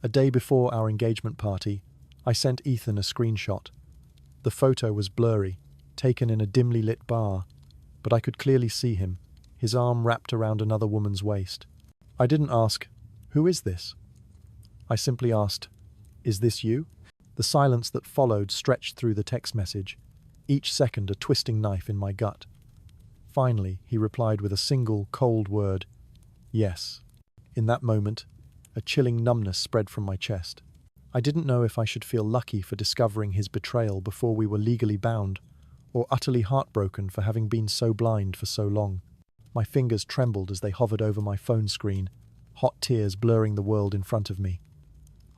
A day before our engagement party, I sent Ethan a screenshot. The photo was blurry, taken in a dimly lit bar, but I could clearly see him, his arm wrapped around another woman's waist. I didn't ask, "Who is this?" I simply asked, "Is this you?" The silence that followed stretched through the text message, each second a twisting knife in my gut. Finally, he replied with a single, cold word, "Yes." In that moment, a chilling numbness spread from my chest. I didn't know if I should feel lucky for discovering his betrayal before we were legally bound, or utterly heartbroken for having been so blind for so long. My fingers trembled as they hovered over my phone screen, hot tears blurring the world in front of me.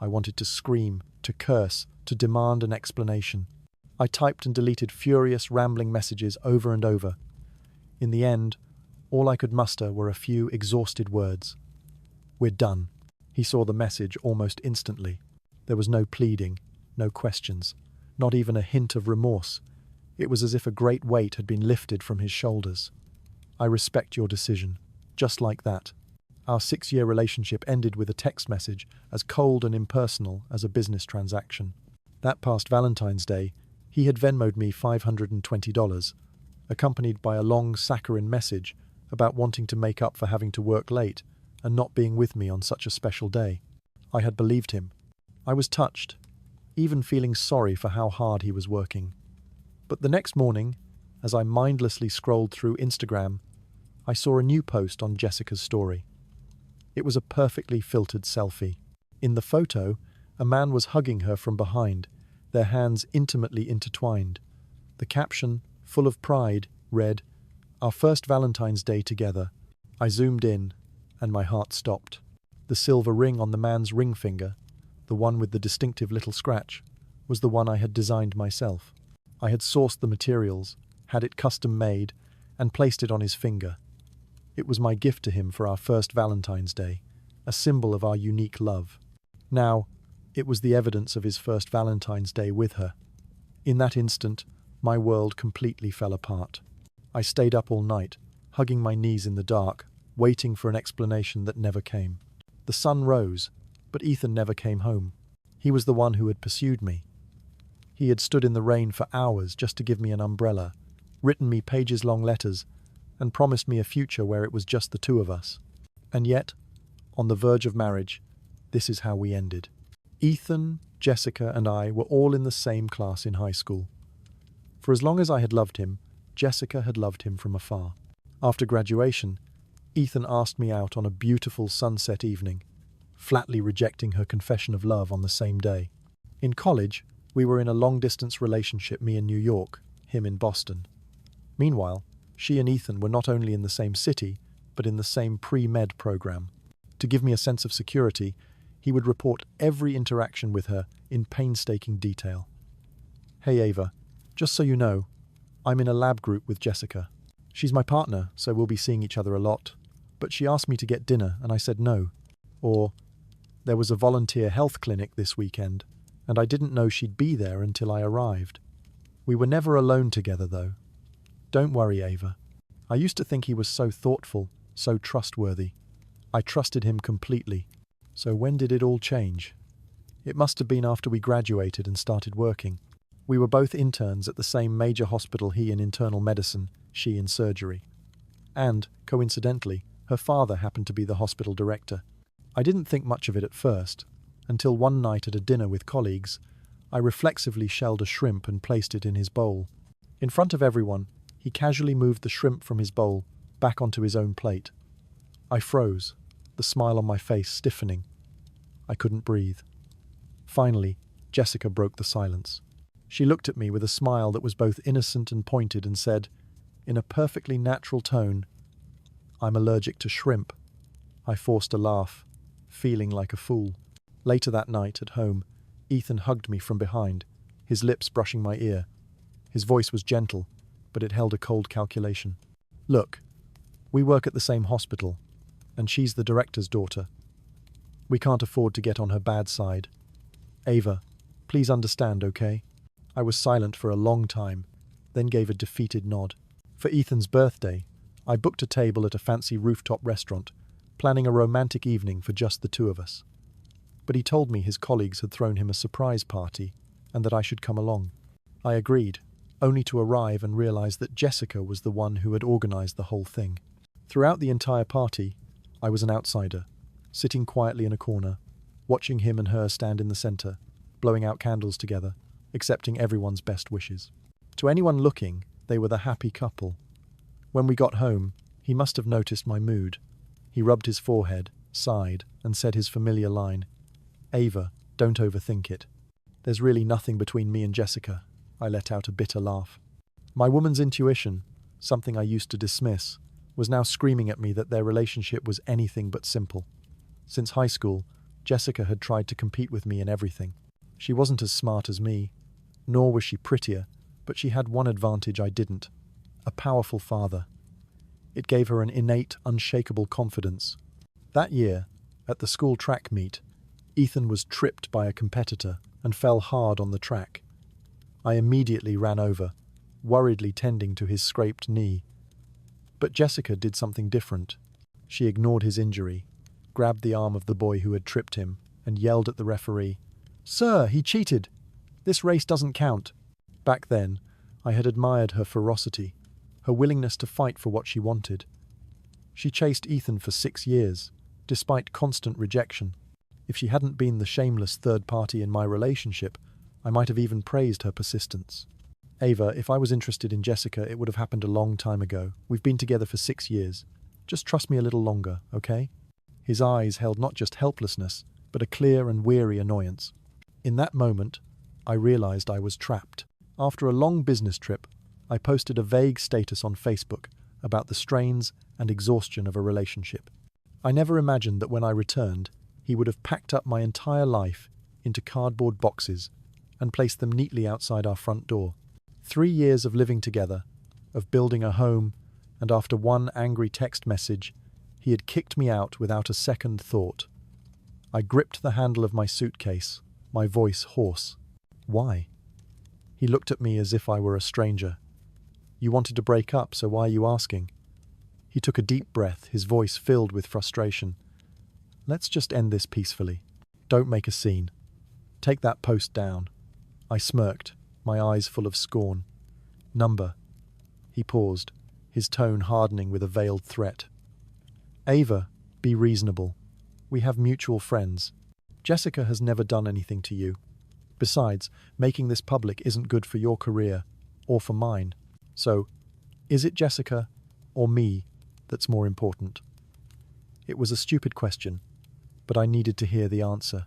I wanted to scream, to curse, to demand an explanation. I typed and deleted furious, rambling messages over and over. In the end, all I could muster were a few exhausted words. "We're done." He saw the message almost instantly. There was no pleading, no questions, not even a hint of remorse. It was as if a great weight had been lifted from his shoulders. "I respect your decision." Just like that. Our 6-year relationship ended with a text message as cold and impersonal as a business transaction. That past Valentine's Day, he had Venmo'd me $520, accompanied by a long saccharine message about wanting to make up for having to work late and not being with me on such a special day. I had believed him. I was touched, even feeling sorry for how hard he was working. But the next morning, as I mindlessly scrolled through Instagram, I saw a new post on Jessica's story. It was a perfectly filtered selfie. In the photo, a man was hugging her from behind, their hands intimately intertwined. The caption, full of pride, read, "Our first Valentine's Day together." I zoomed in, and my heart stopped. The silver ring on the man's ring finger, the one with the distinctive little scratch, was the one I had designed myself. I had sourced the materials, had it custom made, and placed it on his finger. It was my gift to him for our first Valentine's Day, a symbol of our unique love. Now, it was the evidence of his first Valentine's Day with her. In that instant, my world completely fell apart. I stayed up all night, hugging my knees in the dark, waiting for an explanation that never came. The sun rose, but Ethan never came home. He was the one who had pursued me. He had stood in the rain for hours just to give me an umbrella, written me pages-long letters, and promised me a future where it was just the two of us. And yet, on the verge of marriage, this is how we ended. Ethan, Jessica, and I were all in the same class in high school. For as long as I had loved him, Jessica had loved him from afar. After graduation, Ethan asked me out on a beautiful sunset evening, flatly rejecting her confession of love on the same day. In college, we were in a long-distance relationship, me in New York, him in Boston. Meanwhile, she and Ethan were not only in the same city, but in the same pre-med program. To give me a sense of security, he would report every interaction with her in painstaking detail. "Hey Ava, just so you know, I'm in a lab group with Jessica. She's my partner, so we'll be seeing each other a lot. But she asked me to get dinner, and I said no." Or, "There was a volunteer health clinic this weekend, and I didn't know she'd be there until I arrived. We were never alone together, though. Don't worry, Ava. I used to think he was so thoughtful, so trustworthy. I trusted him completely. So when did it all change? It must have been after we graduated and started working. We were both interns at the same major hospital, he in internal medicine, she in surgery. And, coincidentally, her father happened to be the hospital director. I didn't think much of it at first, until one night at a dinner with colleagues, I reflexively shelled a shrimp and placed it in his bowl. In front of everyone, he casually moved the shrimp from his bowl back onto his own plate. I froze, the smile on my face stiffening. I couldn't breathe. Finally, Jessica broke the silence. She looked at me with a smile that was both innocent and pointed and said, in a perfectly natural tone, "I'm allergic to shrimp." I forced a laugh, feeling like a fool. Later that night, at home, Ethan hugged me from behind, his lips brushing my ear. His voice was gentle, but it held a cold calculation. "Look, we work at the same hospital, and she's the director's daughter. We can't afford to get on her bad side. Ava, please understand, okay?" I was silent for a long time, then gave a defeated nod. For Ethan's birthday, I booked a table at a fancy rooftop restaurant, planning a romantic evening for just the two of us. but he told me his colleagues had thrown him a surprise party and that I should come along. I agreed, only to arrive and realize that Jessica was the one who had organized the whole thing. Throughout the entire party, I was an outsider, sitting quietly in a corner, watching him and her stand in the center, blowing out candles together, accepting everyone's best wishes. To anyone looking, they were the happy couple. When we got home, he must have noticed my mood. He rubbed his forehead, sighed, and said his familiar line, "Ava, don't overthink it. There's really nothing between me and Jessica." I let out a bitter laugh. My woman's intuition, something I used to dismiss, was now screaming at me that their relationship was anything but simple. Since high school, Jessica had tried to compete with me in everything. She wasn't as smart as me, nor was she prettier, but she had one advantage I didn't: a powerful father. It gave her an innate, unshakable confidence. That year, at the school track meet, Ethan was tripped by a competitor and fell hard on the track. I immediately ran over, worriedly tending to his scraped knee. But Jessica did something different. She ignored his injury, grabbed the arm of the boy who had tripped him, and yelled at the referee, "Sir, he cheated! This race doesn't count." Back then, I had admired her ferocity, her willingness to fight for what she wanted. She chased Ethan for 6 years, despite constant rejection. If she hadn't been the shameless third party in my relationship, I might have even praised her persistence. "Ava, if I was interested in Jessica, it would have happened a long time ago. We've been together for 6 years. Just trust me a little longer, okay?" His eyes held not just helplessness, but a clear and weary annoyance. In that moment, I realized I was trapped. After a long business trip, I posted a vague status on Facebook about the strains and exhaustion of a relationship. I never imagined that when I returned, he would have packed up my entire life into cardboard boxes and placed them neatly outside our front door. 3 years of living together, of building a home, and after one angry text message, he had kicked me out without a second thought. I gripped the handle of my suitcase, my voice hoarse. "Why?" He looked at me as if I were a stranger. "You wanted to break up, so why are you asking?" He took a deep breath, his voice filled with frustration. "Let's just end this peacefully. Don't make a scene. Take that post down." I smirked, my eyes full of scorn. "Number." He paused, his tone hardening with a veiled threat. "Ava, be reasonable. We have mutual friends. Jessica has never done anything to you. Besides, making this public isn't good for your career, or for mine. So, is it Jessica, or me, that's more important?" It was a stupid question, but I needed to hear the answer.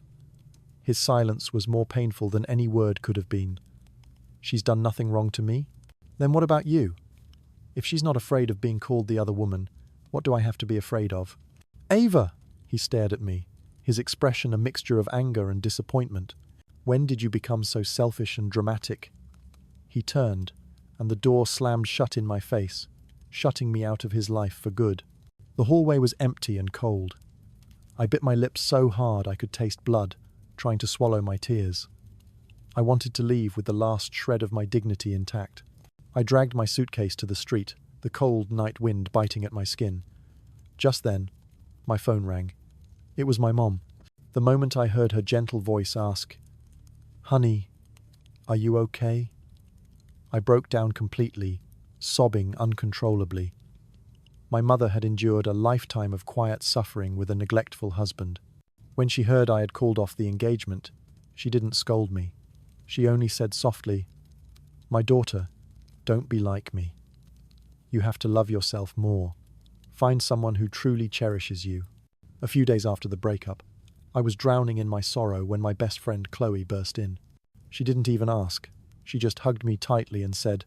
His silence was more painful than any word could have been. "She's done nothing wrong to me? Then what about you? If she's not afraid of being called the other woman, what do I have to be afraid of?" "Ava!" He stared at me, his expression a mixture of anger and disappointment. "When did you become so selfish and dramatic?" He turned, and the door slammed shut in my face, shutting me out of his life for good. The hallway was empty and cold. I bit my lips so hard I could taste blood, trying to swallow my tears. I wanted to leave with the last shred of my dignity intact. I dragged my suitcase to the street, the cold night wind biting at my skin. Just then, my phone rang. It was my mom. The moment I heard her gentle voice ask, "Honey, are you okay?" I broke down completely, sobbing uncontrollably. My mother had endured a lifetime of quiet suffering with a neglectful husband. When she heard I had called off the engagement, she didn't scold me. She only said softly, "My daughter, don't be like me. You have to love yourself more. Find someone who truly cherishes you." A few days after the breakup, I was drowning in my sorrow when my best friend Chloe burst in. She didn't even ask. She just hugged me tightly and said,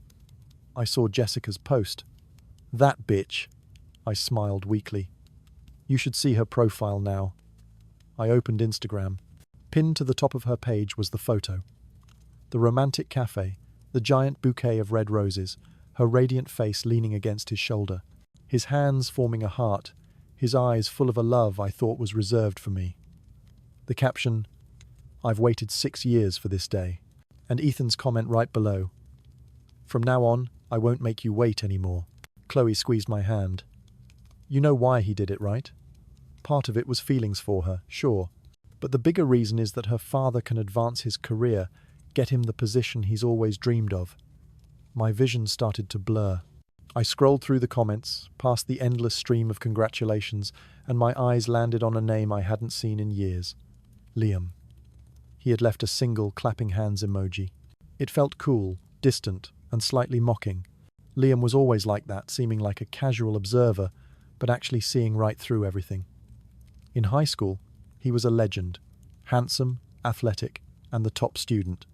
"I saw Jessica's post." "That bitch." I smiled weakly. "You should see her profile now." I opened Instagram. Pinned to the top of her page was the photo. The romantic cafe, the giant bouquet of red roses, her radiant face leaning against his shoulder, his hands forming a heart, his eyes full of a love I thought was reserved for me. The caption, "I've waited 6 years for this day," and Ethan's comment right below, "From now on, I won't make you wait anymore." Chloe squeezed my hand. "You know why he did it, right?" Part of it was feelings for her, sure, But the bigger reason is that her father can advance his career, get him the position he's always dreamed of. My vision started to blur. I scrolled through the comments, past the endless stream of congratulations, and my eyes landed on a name I hadn't seen in years. Liam. He had left a single clapping hands emoji. It felt cool, distant, and slightly mocking. Liam was always like that, seeming like a casual observer, but actually seeing right through everything. In high school, he was a legend, handsome, athletic, and the top student.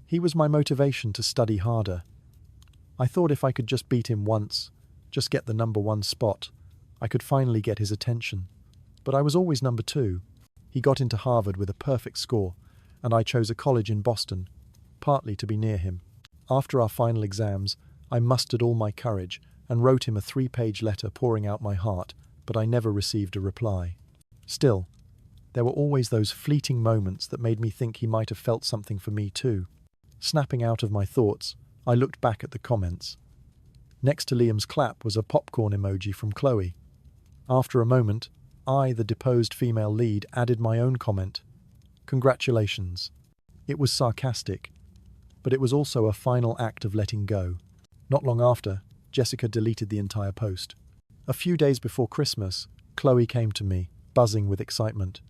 He was my motivation to study harder. I thought if I could just beat him once, just get the #1 spot, I could finally get his attention. But I was always #2. He got into Harvard with a perfect score, and I chose a college in Boston, partly to be near him. After our final exams, I mustered all my courage and wrote him a 3-page letter pouring out my heart, but I never received a reply. Still, there were always those fleeting moments that made me think he might have felt something for me too. Snapping out of my thoughts, I looked back at the comments. Next to Liam's clap was a popcorn emoji from Chloe. After a moment, I, the deposed female lead, added my own comment. Congratulations. It was sarcastic, but it was also a final act of letting go. Not long after, Jessica deleted the entire post. A few days before Christmas, Chloe came to me, buzzing with excitement.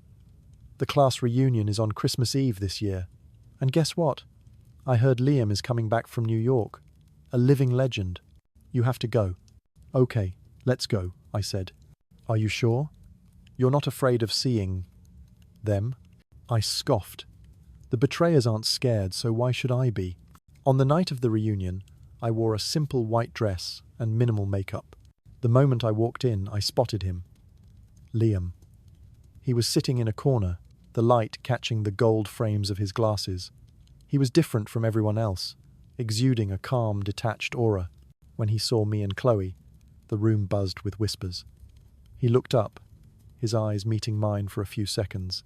The class reunion is on Christmas Eve this year. And guess what? I heard Liam is coming back from New York. A living legend. You have to go. Okay, let's go, I said. Are you sure? You're not afraid of seeing them? I scoffed. The betrayers aren't scared, so why should I be? On the night of the reunion, I wore a simple white dress and minimal makeup. The moment I walked in, I spotted him. Liam. He was sitting in a corner, the light catching the gold frames of his glasses. He was different from everyone else, exuding a calm, detached aura. When he saw me and Chloe, the room buzzed with whispers. He looked up, his eyes meeting mine for a few seconds,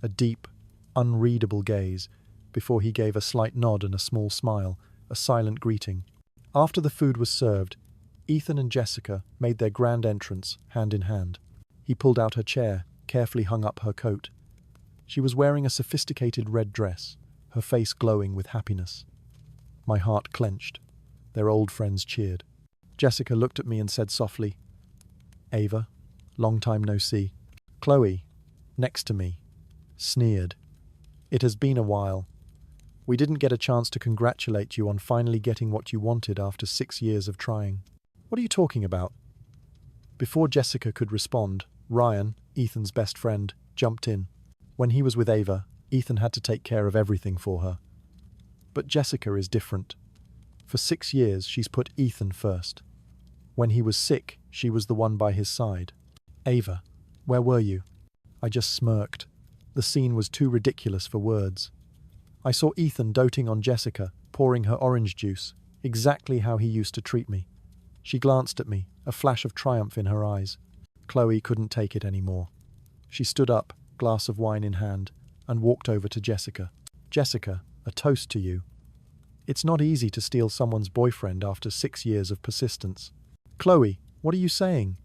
a deep, unreadable gaze, before he gave a slight nod and a small smile, a silent greeting. After the food was served, Ethan and Jessica made their grand entrance, hand in hand. He pulled out her chair, carefully hung up her coat. She was wearing a sophisticated red dress, her face glowing with happiness. My heart clenched. Their old friends cheered. Jessica looked at me and said softly, "Ava, long time no see." Chloe, next to me, sneered. "It has been a while. We didn't get a chance to congratulate you on finally getting what you wanted after 6 years of trying." "What are you talking about?" Before Jessica could respond, Ryan, Ethan's best friend, jumped in. When he was with Ava, Ethan had to take care of everything for her. But Jessica is different. For 6 years, she's put Ethan first. When he was sick, she was the one by his side. "Ava, where were you?" I just smirked. The scene was too ridiculous for words. I saw Ethan doting on Jessica, pouring her orange juice, exactly how he used to treat me. She glanced at me, a flash of triumph in her eyes. Chloe couldn't take it anymore. She stood up, glass of wine in hand, and walked over to Jessica. "Jessica, a toast to you. It's not easy to steal someone's boyfriend after 6 years of persistence." "Chloe, what are you saying?"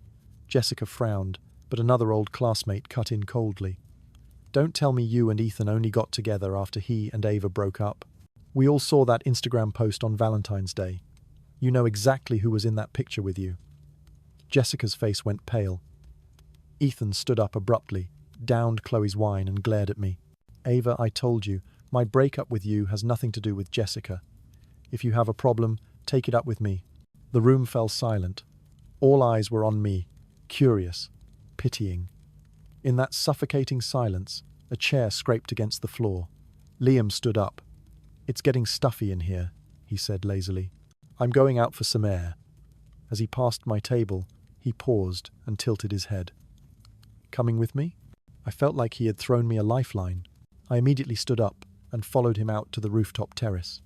Jessica frowned, but another old classmate cut in coldly. "Don't tell me you and Ethan only got together after he and Ava broke up. We all saw that Instagram post on Valentine's Day. You know exactly who was in that picture with you." Jessica's face went pale. Ethan stood up abruptly, downed Chloe's wine and glared at me. "Ava, I told you, my breakup with you has nothing to do with Jessica. If you have a problem, take it up with me." The room fell silent. All eyes were on me, curious, pitying. In that suffocating silence, a chair scraped against the floor. Liam stood up. "It's getting stuffy in here," he said lazily. "I'm going out for some air." As he passed my table, he paused and tilted his head. "Coming with me?" I felt like he had thrown me a lifeline. I immediately stood up and followed him out to the rooftop terrace.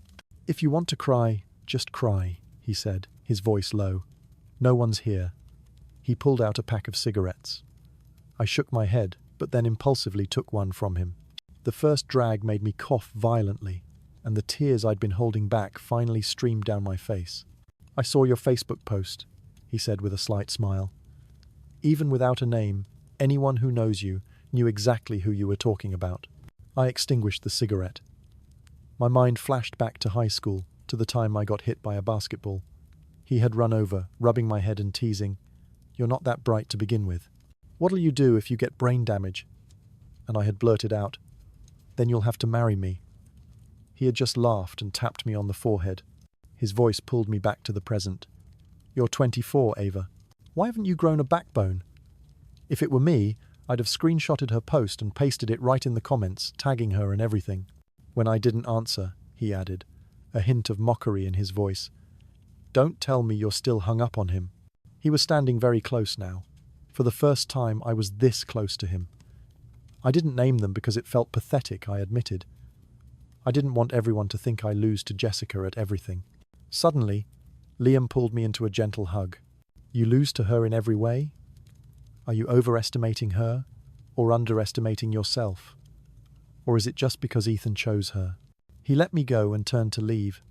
"If you want to cry, just cry," he said, his voice low. "No one's here." He pulled out a pack of cigarettes. I shook my head, but then impulsively took one from him. The first drag made me cough violently, and the tears I'd been holding back finally streamed down my face. "I saw your Facebook post," he said with a slight smile. "Even without a name, anyone who knows you knew exactly who you were talking about. I extinguished the cigarette. My mind flashed back to high school, to the time I got hit by a basketball. He had run over, rubbing my head and teasing, "You're not that bright to begin with. What'll you do if you get brain damage?" And I had blurted out, "Then you'll have to marry me." He had just laughed and tapped me on the forehead. His voice pulled me back to the present. "You're 24, Ava. Why haven't you grown a backbone?" If it were me, I'd have screenshotted her post and pasted it right in the comments, tagging her and everything. When I didn't answer, he added, a hint of mockery in his voice, "Don't tell me you're still hung up on him." He was standing very close now. For the first time, I was this close to him. I didn't name them because it felt pathetic, I admitted. I didn't want everyone to think I lose to Jessica at everything. Suddenly, Liam pulled me into a gentle hug. "You lose to her in every way? Are you overestimating her, or underestimating yourself? Or is it just because Ethan chose her?" He let me go and turned to leave.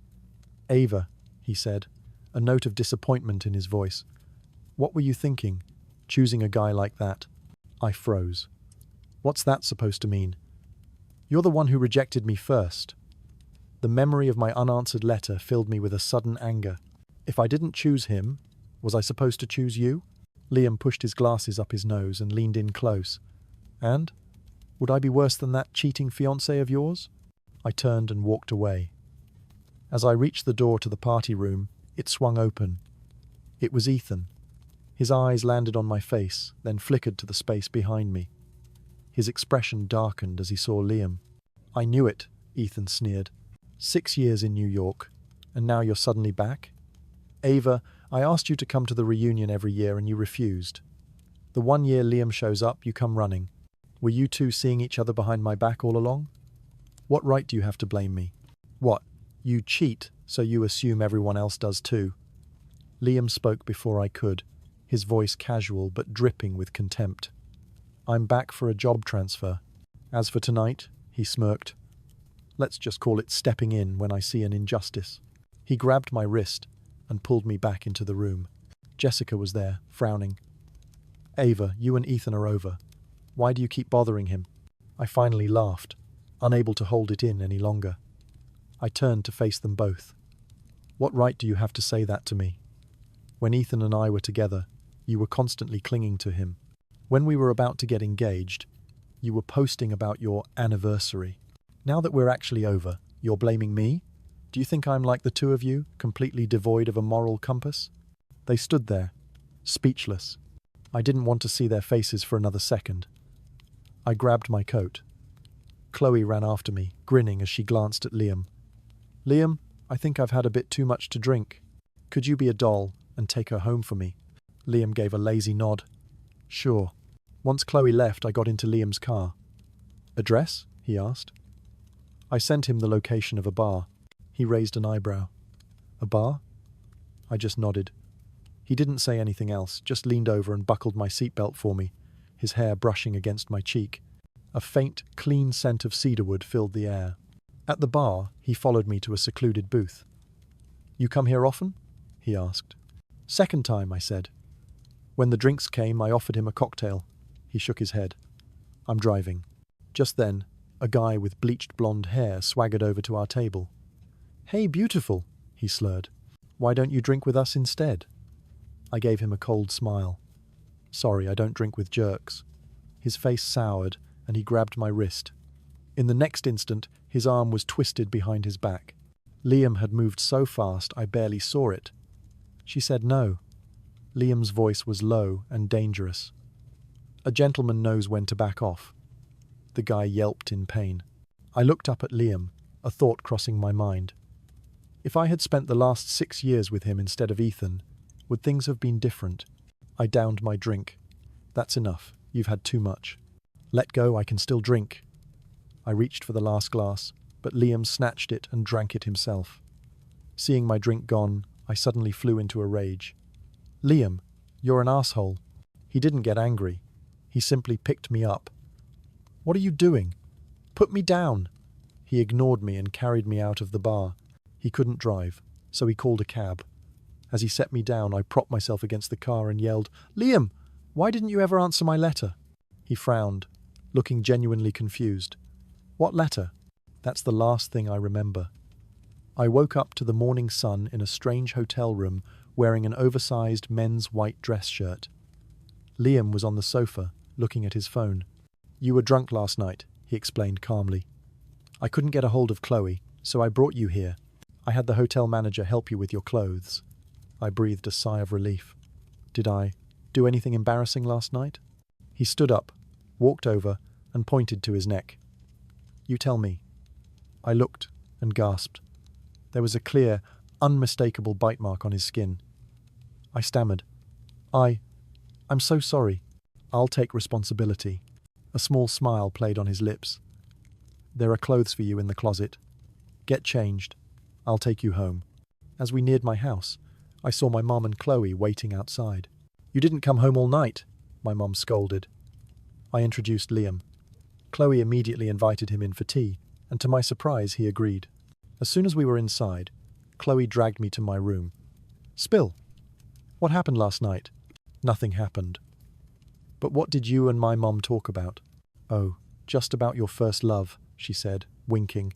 "Ava," he said, a note of disappointment in his voice. "What were you thinking, choosing a guy like that?" I froze. "What's that supposed to mean? You're the one who rejected me first." The memory of my unanswered letter filled me with a sudden anger. If I didn't choose him, was I supposed to choose you? Liam pushed his glasses up his nose and leaned in close. "And? Would I be worse than that cheating fiancé of yours?" I turned and walked away. As I reached the door to the party room, it swung open. It was Ethan. His eyes landed on my face, then flickered to the space behind me. His expression darkened as he saw Liam. "I knew it," Ethan sneered. 6 years in New York, and now you're suddenly back? Ava, I asked you to come to the reunion every year and you refused. The 1 year Liam shows up, you come running. Were you two seeing each other behind my back all along? What right do you have to blame me? What, you cheat, so you assume everyone else does too? Liam spoke before I could, his voice casual but dripping with contempt. "I'm back for a job transfer. As for tonight," he smirked, "let's just call it stepping in when I see an injustice." He grabbed my wrist and pulled me back into the room. Jessica was there, frowning. "Ava, you and Ethan are over. Why do you keep bothering him?" I finally laughed, unable to hold it in any longer. I turned to face them both. "What right do you have to say that to me? When Ethan and I were together, you were constantly clinging to him. When we were about to get engaged, you were posting about your anniversary. Now that we're actually over, you're blaming me? Do you think I'm like the two of you, completely devoid of a moral compass?" They stood there, speechless. I didn't want to see their faces for another second. I grabbed my coat. Chloe ran after me, grinning as she glanced at Liam. "Liam, I think I've had a bit too much to drink. Could you be a doll and take her home for me?" Liam gave a lazy nod. "Sure." Once Chloe left, I got into Liam's car. "Address?" he asked. I sent him the location of a bar. He raised an eyebrow. "A bar?" I just nodded. He didn't say anything else, just leaned over and buckled my seatbelt for me, his hair brushing against my cheek. A faint, clean scent of cedarwood filled the air. At the bar, he followed me to a secluded booth. "You come here often?" he asked. "Second time," I said. When the drinks came, I offered him a cocktail. He shook his head. "I'm driving." Just then, a guy with bleached blonde hair swaggered over to our table. "Hey, beautiful," he slurred. "Why don't you drink with us instead?" I gave him a cold smile. "Sorry, I don't drink with jerks." His face soured, and he grabbed my wrist. In the next instant, his arm was twisted behind his back. Liam had moved so fast I barely saw it. "She said no." Liam's voice was low and dangerous. "A gentleman knows when to back off." The guy yelped in pain. I looked up at Liam, a thought crossing my mind. If I had spent the last 6 years with him instead of Ethan, would things have been different? I downed my drink. "That's enough. You've had too much." "Let go, I can still drink." I reached for the last glass, but Liam snatched it and drank it himself. Seeing my drink gone, I suddenly flew into a rage. "Liam, you're an asshole." He didn't get angry. He simply picked me up. "What are you doing? Put me down." He ignored me and carried me out of the bar. He couldn't drive, so he called a cab. As he set me down, I propped myself against the car and yelled, "Liam, why didn't you ever answer my letter?" He frowned, looking genuinely confused. What letter? That's the last thing I remember. I woke up to the morning sun in a strange hotel room wearing an oversized men's white dress shirt. Liam was on the sofa, looking at his phone. You were drunk last night, he explained calmly. I couldn't get a hold of Chloe, so I brought you here. I had the hotel manager help you with your clothes. I breathed a sigh of relief. Did I do anything embarrassing last night? He stood up, walked over, and pointed to his neck. You tell me. I looked and gasped. There was a clear, unmistakable bite mark on his skin. I stammered. I'm so sorry. I'll take responsibility. A small smile played on his lips. There are clothes for you in the closet. Get changed. I'll take you home. As we neared my house, I saw my mom and Chloe waiting outside. You didn't come home all night, my mom scolded. I introduced Liam. Chloe immediately invited him in for tea, and to my surprise, he agreed. As soon as we were inside, Chloe dragged me to my room. Spill. What happened last night? Nothing happened. But what did you and my mom talk about? Oh, just about your first love, she said, winking.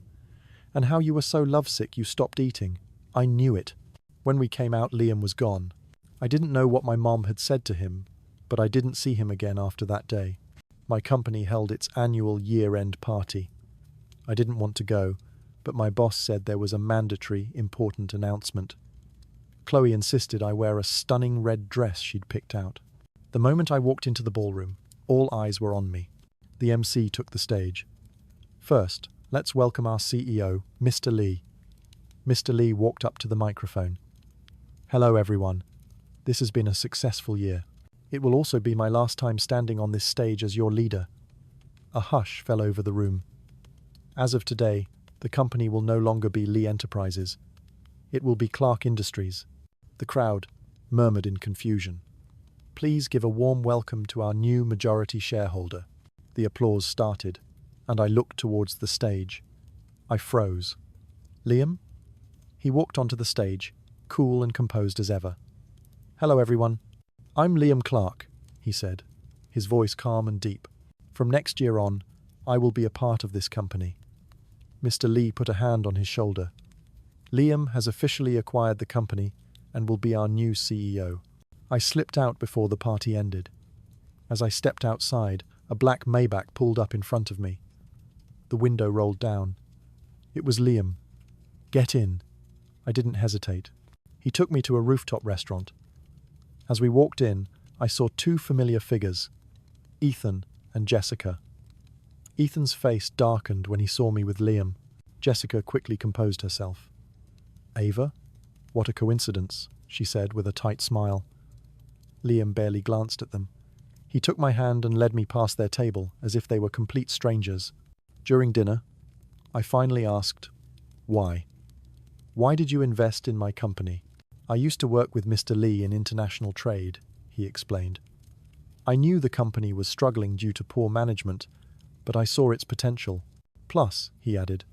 And how you were so lovesick you stopped eating. I knew it. When we came out, Liam was gone. I didn't know what my mom had said to him, but I didn't see him again after that day. My company held its annual year-end party. I didn't want to go, but my boss said there was a mandatory, important announcement. Chloe insisted I wear a stunning red dress she'd picked out. The moment I walked into the ballroom, all eyes were on me. The MC took the stage. First, let's welcome our CEO, Mr. Lee. Mr. Lee walked up to the microphone. Hello, everyone. This has been a successful year. It will also be my last time standing on this stage as your leader. A hush fell over the room. As of today, the company will no longer be Lee Enterprises. It will be Clark Industries. The crowd murmured in confusion. Please give a warm welcome to our new majority shareholder. The applause started, and I looked towards the stage. I froze. Liam? He walked onto the stage, cool and composed as ever. Hello, everyone. I'm Liam Clark, he said, his voice calm and deep. From next year on, I will be a part of this company. Mr. Lee put a hand on his shoulder. Liam has officially acquired the company and will be our new CEO. I slipped out before the party ended. As I stepped outside, a black Maybach pulled up in front of me. The window rolled down. It was Liam. Get in. I didn't hesitate. He took me to a rooftop restaurant. As we walked in, I saw two familiar figures, Ethan and Jessica. Ethan's face darkened when he saw me with Liam. Jessica quickly composed herself. Ava? What a coincidence, she said with a tight smile. Liam barely glanced at them. He took my hand and led me past their table as if they were complete strangers. During dinner, I finally asked, why? Why did you invest in my company? I used to work with Mr. Lee in international trade, he explained. I knew the company was struggling due to poor management, but I saw its potential. Plus, he added,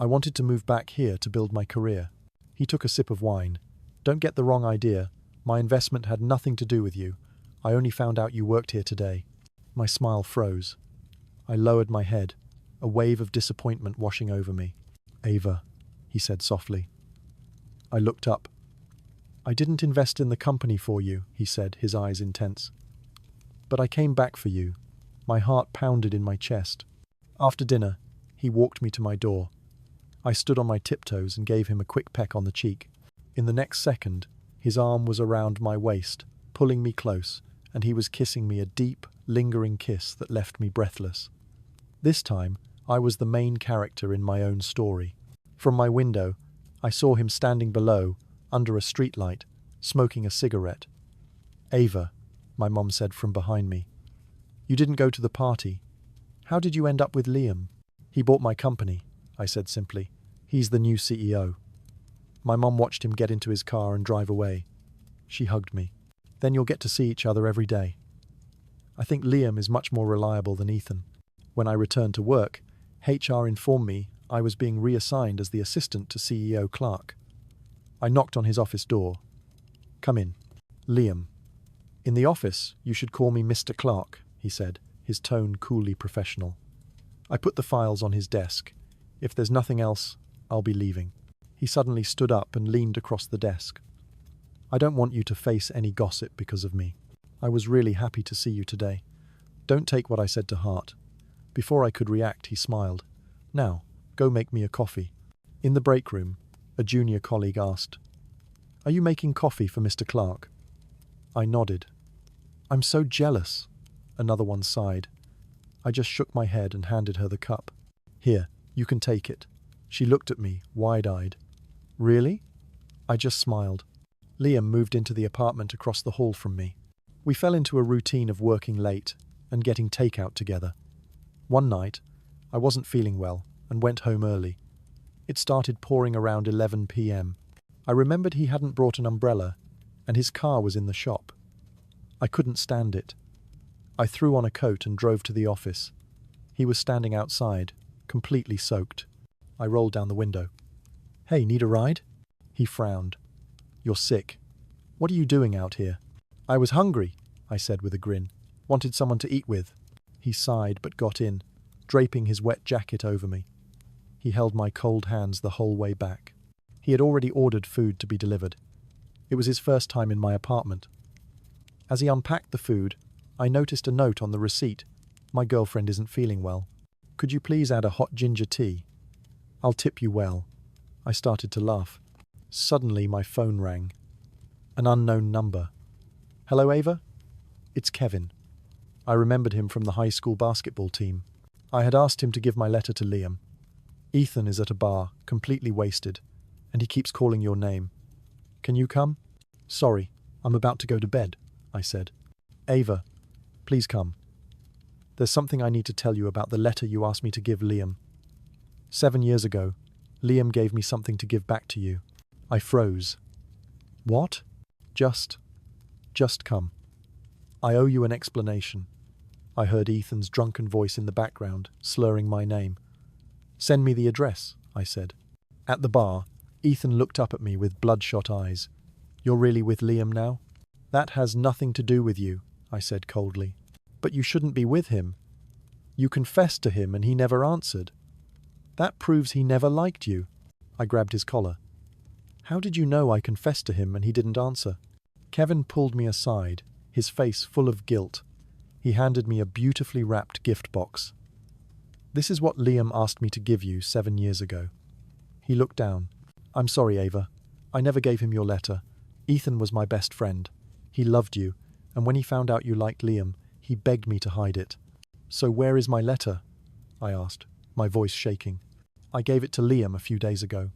I wanted to move back here to build my career. He took a sip of wine. Don't get the wrong idea. My investment had nothing to do with you. I only found out you worked here today. My smile froze. I lowered my head, a wave of disappointment washing over me. Ava, he said softly. I looked up. I didn't invest in the company for you, he said, his eyes intense. But I came back for you. My heart pounded in my chest. After dinner, he walked me to my door. I stood on my tiptoes and gave him a quick peck on the cheek. In the next second, his arm was around my waist, pulling me close, and he was kissing me a deep, lingering kiss that left me breathless. This time, I was the main character in my own story. From my window, I saw him standing below, under a streetlight, smoking a cigarette. Ava, my mom said from behind me. You didn't go to the party. How did you end up with Liam? He bought my company, I said simply. He's the new CEO. My mom watched him get into his car and drive away. She hugged me. Then you'll get to see each other every day. I think Liam is much more reliable than Ethan. When I returned to work, HR informed me I was being reassigned as the assistant to CEO Clark. I knocked on his office door. Come in. Liam. In the office, you should call me Mr. Clark, he said, his tone coolly professional. I put the files on his desk. If there's nothing else, I'll be leaving. He suddenly stood up and leaned across the desk. I don't want you to face any gossip because of me. I was really happy to see you today. Don't take what I said to heart. Before I could react, he smiled. Now, go make me a coffee. In the break room, a junior colleague asked, Are you making coffee for Mr. Clark? I nodded. I'm so jealous. Another one sighed. I just shook my head and handed her the cup. Here, you can take it. She looked at me, wide-eyed. Really? I just smiled. Liam moved into the apartment across the hall from me. We fell into a routine of working late and getting takeout together. One night, I wasn't feeling well and went home early. It started pouring around 11 p.m. I remembered he hadn't brought an umbrella and his car was in the shop. I couldn't stand it. I threw on a coat and drove to the office. He was standing outside, completely soaked. I rolled down the window. Hey, need a ride? He frowned. You're sick. What are you doing out here? I was hungry, I said with a grin. Wanted someone to eat with. He sighed but got in, draping his wet jacket over me. He held my cold hands the whole way back. He had already ordered food to be delivered. It was his first time in my apartment. As he unpacked the food, I noticed a note on the receipt. My girlfriend isn't feeling well. Could you please add a hot ginger tea? I'll tip you well. I started to laugh. Suddenly my phone rang. An unknown number. Hello, Ava? It's Kevin. I remembered him from the high school basketball team. I had asked him to give my letter to Liam. Ethan is at a bar, completely wasted, and he keeps calling your name. Can you come? Sorry, I'm about to go to bed, I said. Ava, please come. There's something I need to tell you about the letter you asked me to give Liam. 7 years ago, Liam gave me something to give back to you. I froze. What? Just come. I owe you an explanation. I heard Ethan's drunken voice in the background, slurring my name. Send me the address, I said. At the bar, Ethan looked up at me with bloodshot eyes. You're really with Liam now? That has nothing to do with you, I said coldly. But you shouldn't be with him. You confessed to him and he never answered. That proves he never liked you. I grabbed his collar. How did you know I confessed to him and he didn't answer? Kevin pulled me aside, his face full of guilt. He handed me a beautifully wrapped gift box. This is what Liam asked me to give you 7 years ago. He looked down. I'm sorry, Ava. I never gave him your letter. Ethan was my best friend. He loved you, and when he found out you liked Liam, he begged me to hide it. So where is my letter? I asked, my voice shaking. I gave it to Liam a few days ago.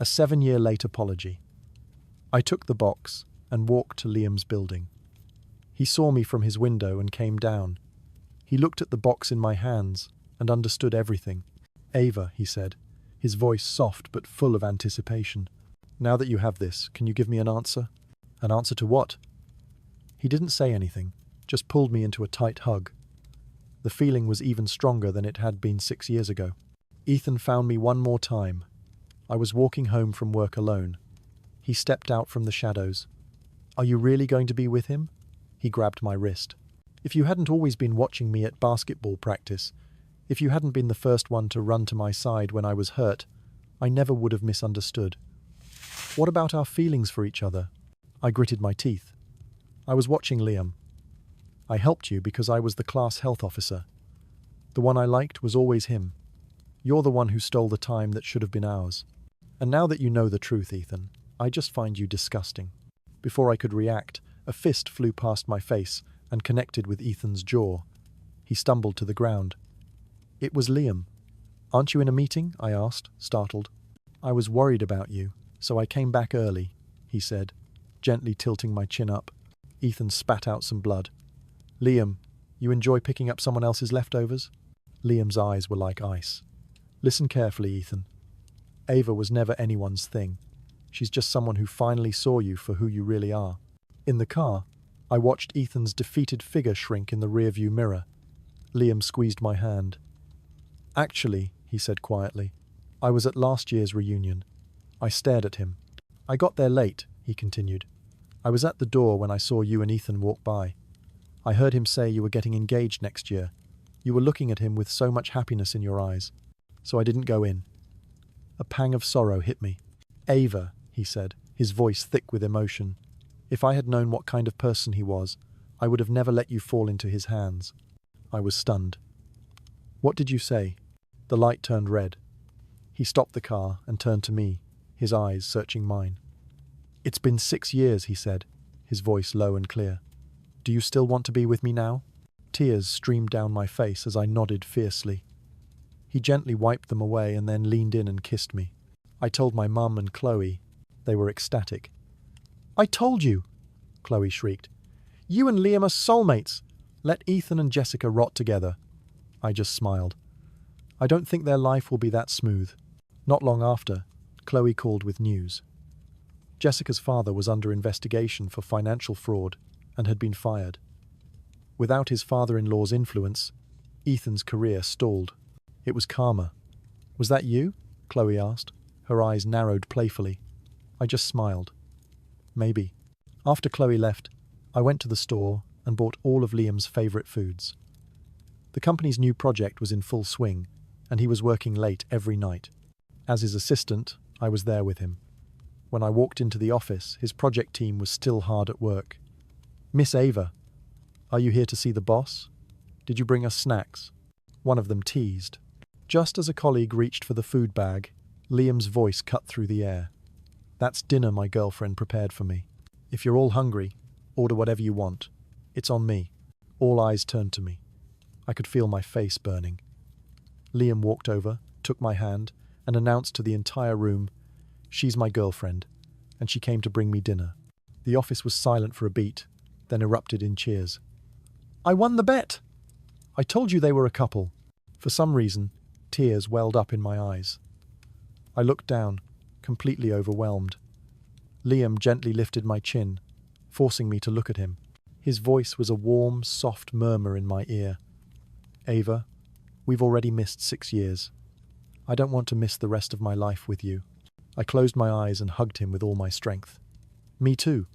A 7-year late apology. I took the box and walked to Liam's building. He saw me from his window and came down. He looked at the box in my hands and understood everything. Ava, he said, his voice soft but full of anticipation. Now that you have this, can you give me an answer? An answer to what? He didn't say anything, just pulled me into a tight hug. The feeling was even stronger than it had been 6 years ago. Ethan found me one more time. I was walking home from work alone. He stepped out from the shadows. Are you really going to be with him? He grabbed my wrist. If you hadn't always been watching me at basketball practice, if you hadn't been the first one to run to my side when I was hurt, I never would have misunderstood. What about our feelings for each other? I gritted my teeth. I was watching Liam. I helped you because I was the class health officer. The one I liked was always him. You're the one who stole the time that should have been ours. And now that you know the truth, Ethan, I just find you disgusting. Before I could react, a fist flew past my face and connected with Ethan's jaw. He stumbled to the ground. It was Liam. Aren't you in a meeting? I asked, startled. I was worried about you, so I came back early, he said, gently tilting my chin up. Ethan spat out some blood. Liam, you enjoy picking up someone else's leftovers? Liam's eyes were like ice. Listen carefully, Ethan. Ava was never anyone's thing. She's just someone who finally saw you for who you really are. In the car, I watched Ethan's defeated figure shrink in the rearview mirror. Liam squeezed my hand. Actually, he said quietly, I was at last year's reunion. I stared at him. I got there late, he continued. I was at the door when I saw you and Ethan walk by. I heard him say you were getting engaged next year. You were looking at him with so much happiness in your eyes, so I didn't go in. A pang of sorrow hit me. Ava, he said, his voice thick with emotion. If I had known what kind of person he was, I would have never let you fall into his hands. I was stunned. What did you say? The light turned red. He stopped the car and turned to me, his eyes searching mine. It's been 6 years, he said, his voice low and clear. Do you still want to be with me now? Tears streamed down my face as I nodded fiercely. He gently wiped them away and then leaned in and kissed me. I told my mum and Chloe. They were ecstatic. I told you, Chloe shrieked. You and Liam are soulmates. Let Ethan and Jessica rot together. I just smiled. I don't think their life will be that smooth. Not long after, Chloe called with news. Jessica's father was under investigation for financial fraud and had been fired. Without his father-in-law's influence, Ethan's career stalled. It was karma. Was that you? Chloe asked. Her eyes narrowed playfully. I just smiled. Maybe. After Chloe left, I went to the store and bought all of Liam's favourite foods. The company's new project was in full swing, and he was working late every night. As his assistant, I was there with him. When I walked into the office, his project team was still hard at work. Miss Ava, are you here to see the boss? Did you bring us snacks? One of them teased. Just as a colleague reached for the food bag, Liam's voice cut through the air. That's dinner my girlfriend prepared for me. If you're all hungry, order whatever you want. It's on me. All eyes turned to me. I could feel my face burning. Liam walked over, took my hand, and announced to the entire room, "She's my girlfriend, and she came to bring me dinner." The office was silent for a beat, then erupted in cheers. I won the bet! I told you they were a couple. For some reason, tears welled up in my eyes. I looked down, completely overwhelmed. Liam gently lifted my chin, forcing me to look at him. His voice was a warm, soft murmur in my ear. Ava, we've already missed 6 years. I don't want to miss the rest of my life with you. I closed my eyes and hugged him with all my strength. Me too,